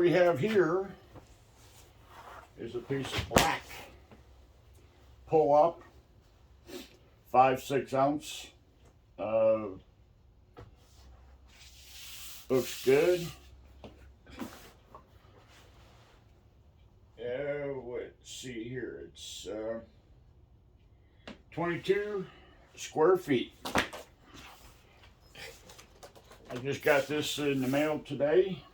we have here is a piece of black pull up, 5/6 ounce. Looks good. Let's see here. It's 22 square feet. I just got this in the mail today.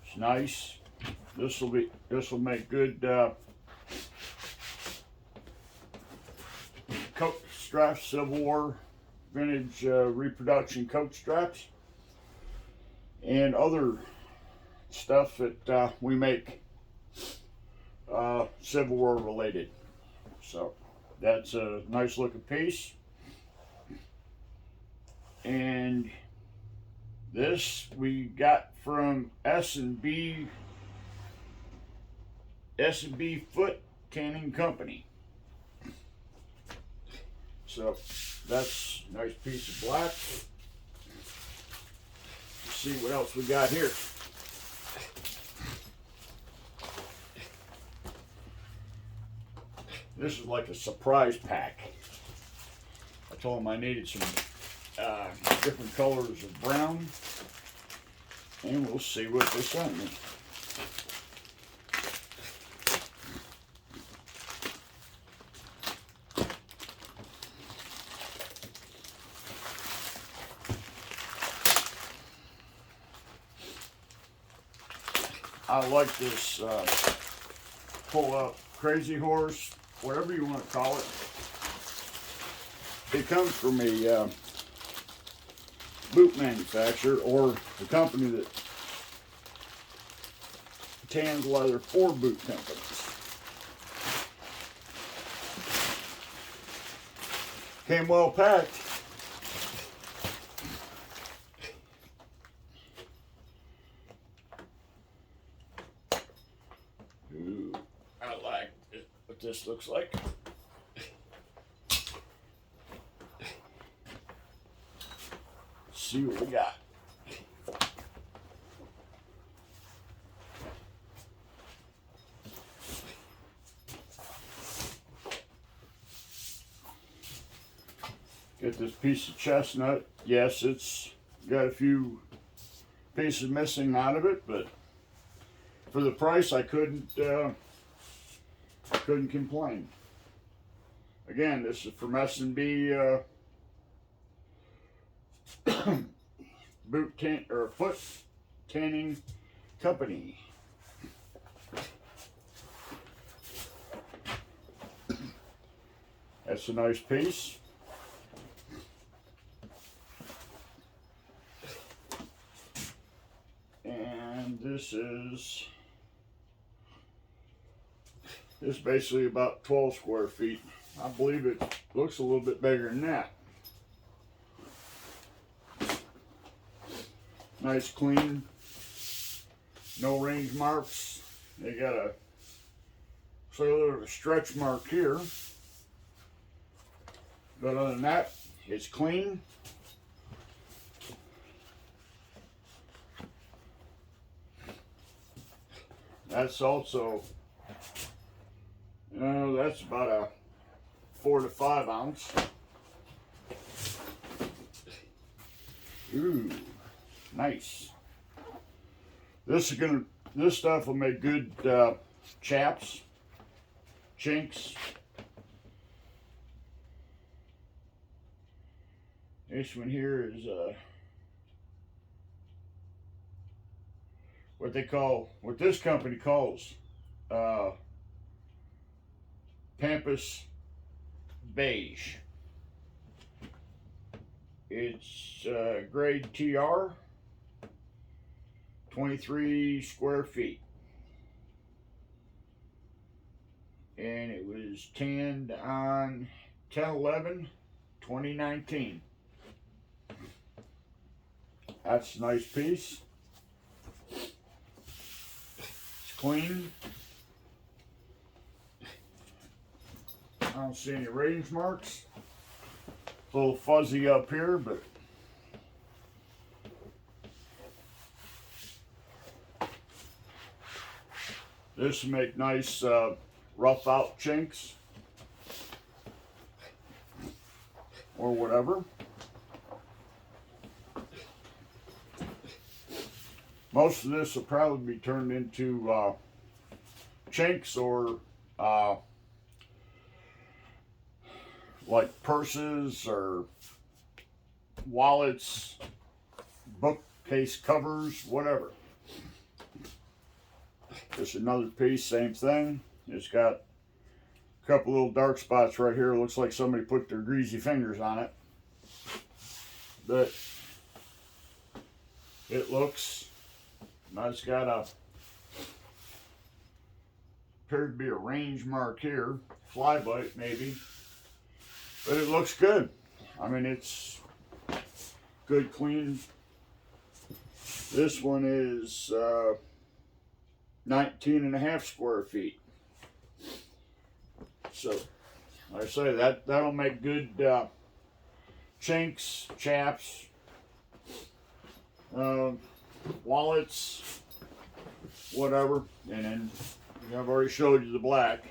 It's nice. This will make good coat straps, Civil War vintage reproduction coat straps, and other stuff that we make Civil War related. So that's a nice looking piece. And this we got from S&B Foot Tanning Company. So that's a nice piece of black. Let's see what else we got here. This is like a surprise pack. I told them I needed some different colors of brown, and we'll see what they sent me. I like this pull up Crazy Horse, whatever you want to call it. It comes from a boot manufacturer, or the company that tans leather for boot companies. Came well packed. Ooh, I like what this looks like. See what we got. Get this piece of chestnut. Yes, it's got a few pieces missing out of it, but for the price, I couldn't complain. Again, this is from S&B Foot Tanning Company. That's a nice piece. And this is basically about 12 square feet. I believe it looks a little bit bigger than that. Nice, clean, no range marks. They got a sort of a stretch mark here, but other than that, it's clean. That's also, that's about a 4 to 5 ounce. Ooh. Nice. This stuff will make good chaps, chinks. This one here is what this company calls Pampas Beige. It's grade TR. 23 square feet, and it was tanned on 10/11/2019. That's a nice piece. It's clean. I don't see any range marks. It's a little fuzzy up here, but This will make nice rough out chinks or whatever. Most of this will probably be turned into chinks or like purses or wallets, bookcase covers, whatever. Just another piece, same thing. It's got a couple little dark spots right here. It looks like somebody put their greasy fingers on it. But it looks, now it's got a, appeared to be a range mark here, fly bite maybe. But it looks good. I mean, it's good, clean. This one is 19.5 square feet. So, like I say, that'll make good chinks, chaps, wallets, whatever. And then I've already showed you the black.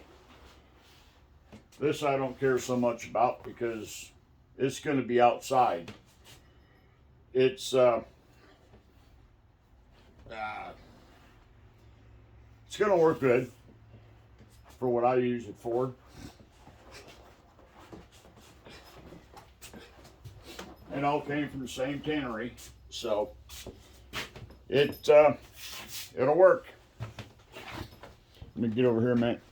This I don't care so much about because it's going to be outside. It's going to work good for what I use it for. It all came from the same tannery, so it'll work. Let me get over here a minute.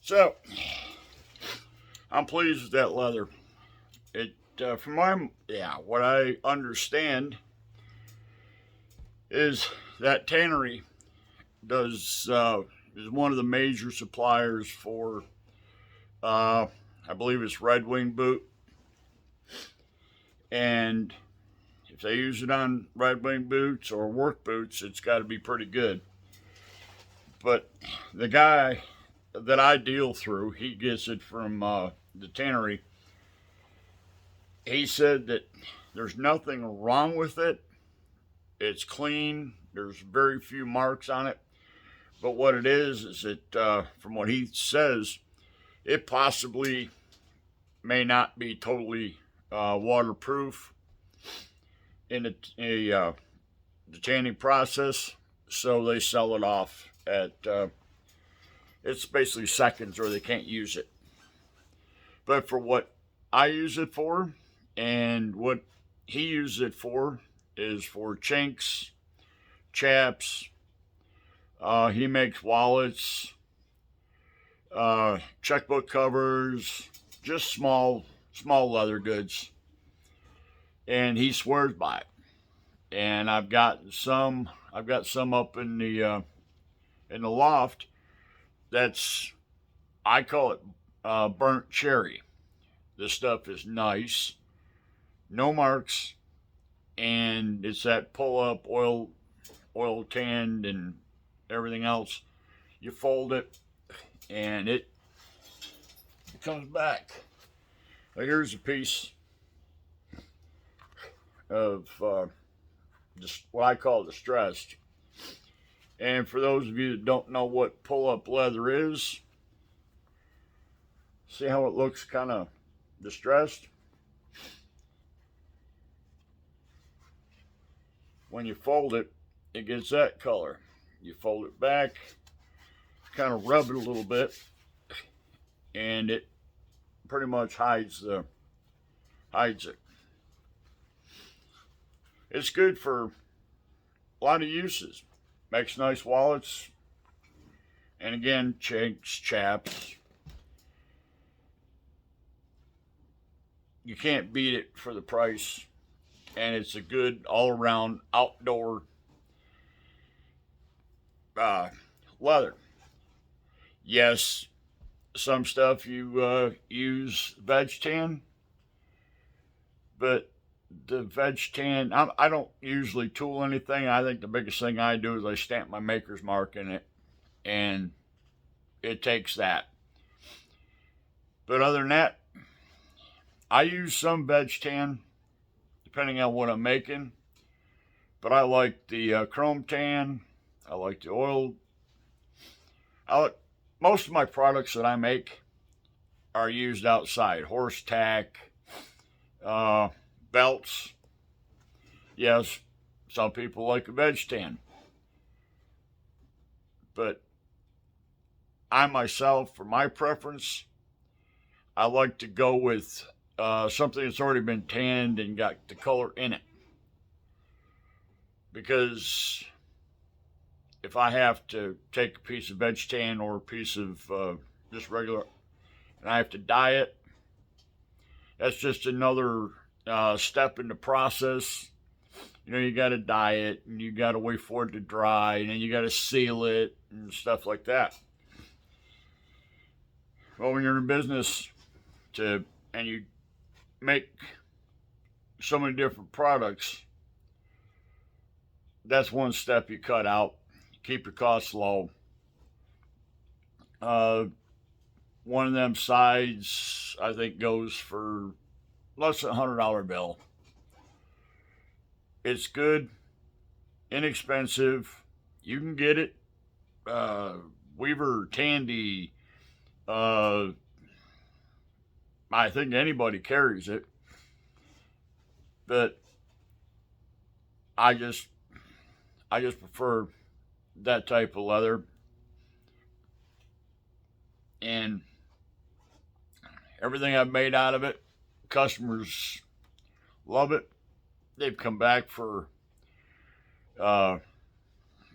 So, I'm pleased with that leather. It, from what I understand is that tannery is one of the major suppliers for, I believe it's Red Wing boot. And if they use it on Red Wing boots or work boots, it's got to be pretty good. But the guy that I deal through, he gets it from the tannery. He said that there's nothing wrong with it. It's clean. There's very few marks on it. But what it is that from what he says, it possibly may not be totally waterproof in the tanning process. So they sell it off at it's basically seconds or they can't use it. But for what I use it for and what he uses it for is for chinks, chaps. He makes wallets, checkbook covers, just small leather goods. And he swears by it. And I've got some up in the loft. I call it burnt cherry. This stuff is nice, no marks, and it's that pull-up oil tanned and everything else. You fold it, and it comes back. Now here's a piece of just what I call distressed. And for those of you that don't know what pull-up leather is, see how it looks kind of distressed? When you fold it, it gets that color. You fold it back, kind of rub it a little bit, and it pretty much hides it. It's good for a lot of uses. Makes nice wallets, and again, chinks, chaps. You can't beat it for the price, and it's a good all-around outdoor leather. Yes, some stuff you use veg tan, but the veg tan, I don't usually tool anything. I think the biggest thing I do is I stamp my maker's mark in it, and it takes that. But other than that, I use some veg tan, depending on what I'm making. But I like the chrome tan. I like the oil. Most of my products that I make are used outside. Horse tack, belts. Yes, some people like a veg tan. But I myself, for my preference, I like to go with something that's already been tanned and got the color in it. Because if I have to take a piece of veg tan or a piece of just regular, and I have to dye it, that's just another step in the process. You know, you got to dye it, and you got to wait for it to dry, and then you got to seal it and stuff like that. Well, when you're in business and you make so many different products, that's one step you cut out. Keep your costs low. One of them sides, I think, goes for less than $100 bill. It's good, inexpensive. You can get it. Weaver, Tandy. I think anybody carries it, but I just prefer that type of leather, and everything I've made out of it, customers love it. They've come back for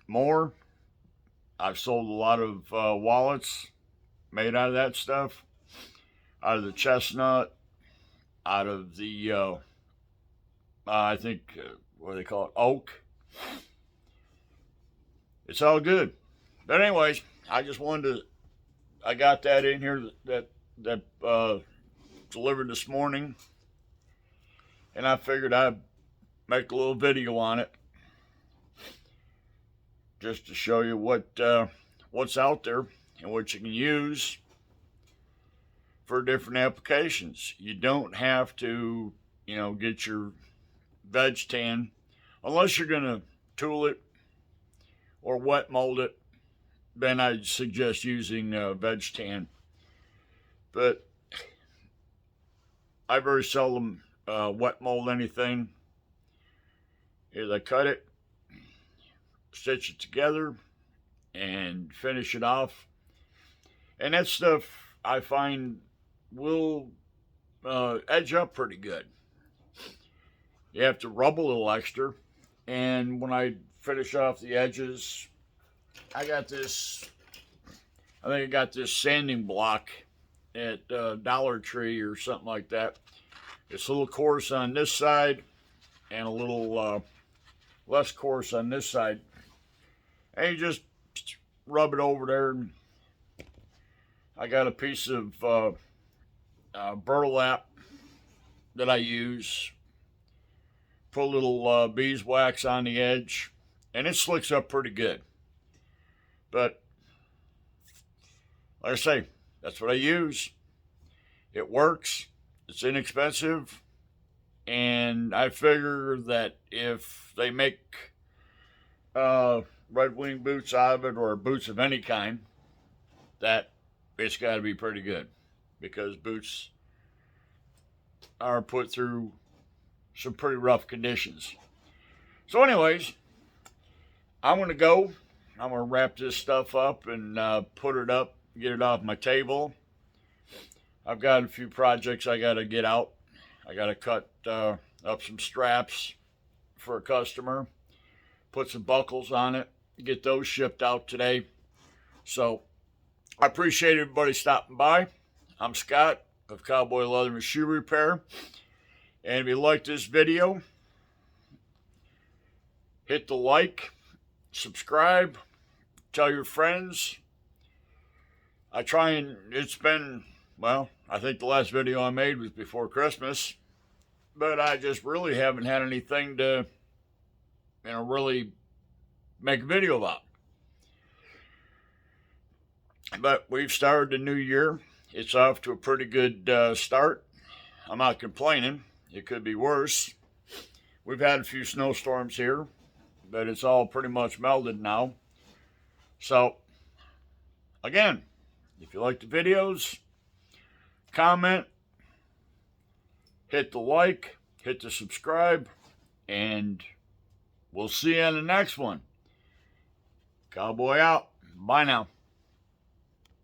more. I've sold a lot of wallets made out of that stuff, out of the chestnut, out of the I think what do they call it, oak. It's all good. But anyways, I just wanted to. I got that in here that delivered this morning, and I figured I'd make a little video on it just to show you what's out there and what you can use for different applications. You don't have to, get your veg tan unless you're gonna tool it or wet mold it. Then I'd suggest using veg tan. But I very seldom wet mold anything. Is I cut it, stitch it together, and finish it off. And that stuff I find will edge up pretty good. You have to rub a little extra, and when I finish off the edges, I think I got this sanding block at Dollar Tree or something like that. It's a little coarse on this side and a little less coarse on this side. And you just rub it over there. And I got a piece of burlap that I use. Put a little beeswax on the edge, and it slicks up pretty good. But like I say, that's what I use. It works. It's inexpensive. And I figure that if they make Red Wing boots out of it, or boots of any kind, that it's got to be pretty good, because boots are put through some pretty rough conditions. So anyways, I'm going to go. I'm going to wrap this stuff up and put it up, get it off my table. I've got a few projects I got to get out. I got to cut up some straps for a customer, put some buckles on it, get those shipped out today. So I appreciate everybody stopping by. I'm Scott of Cowboy Leather and Shoe Repair. And if you like this video, hit the like, subscribe, tell your friends. I think the last video I made was before Christmas, but I just really haven't had anything to, really make a video about. But we've started the new year. It's off to a pretty good start. I'm not complaining. It could be worse. We've had a few snowstorms here, but it's all pretty much melded now. So, again, if you like the videos, comment, hit the like, hit the subscribe, and we'll see you in the next one. Cowboy out. Bye now.